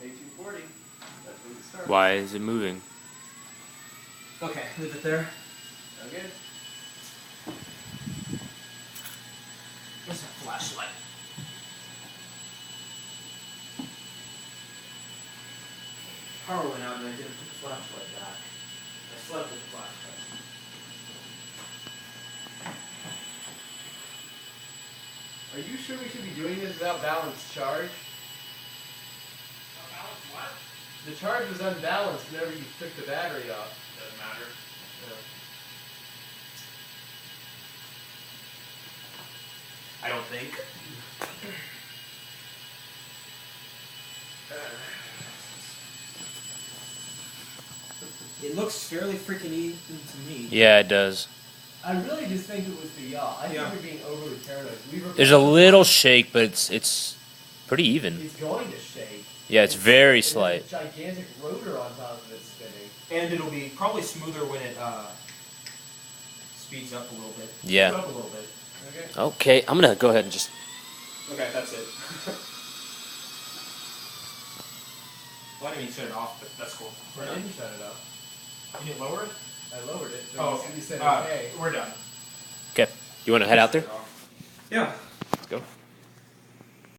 A240. That's when it starts. Why is it moving? Okay, leave it there. Okay. Where's that flashlight? Power went out and I didn't put the flashlight back. I slept with the flashlight. Are you sure we should be doing this without balanced charge? Balance what? The charge was unbalanced whenever you took the battery off. Doesn't matter. I don't think. It looks fairly freaking even to me. Yeah, it does. I really just think it was the yaw. I Yeah. think you're being overly paranoid. There's a little shake, but it's pretty even. It's going to shake. Yeah, it's very It has slight. a gigantic rotor on top of it spinning. And it'll be probably smoother when it speeds up a little bit. Yeah. Speed up a little bit. Okay. Okay, I'm gonna go ahead and just. Okay, that's it. Well, I didn't mean to shut it off, but that's cool. I didn't shut it off. You didn't lower it? I lowered it. But Oh, you okay. said okay. We're done. Okay, you want to head out there? Yeah. Let's go.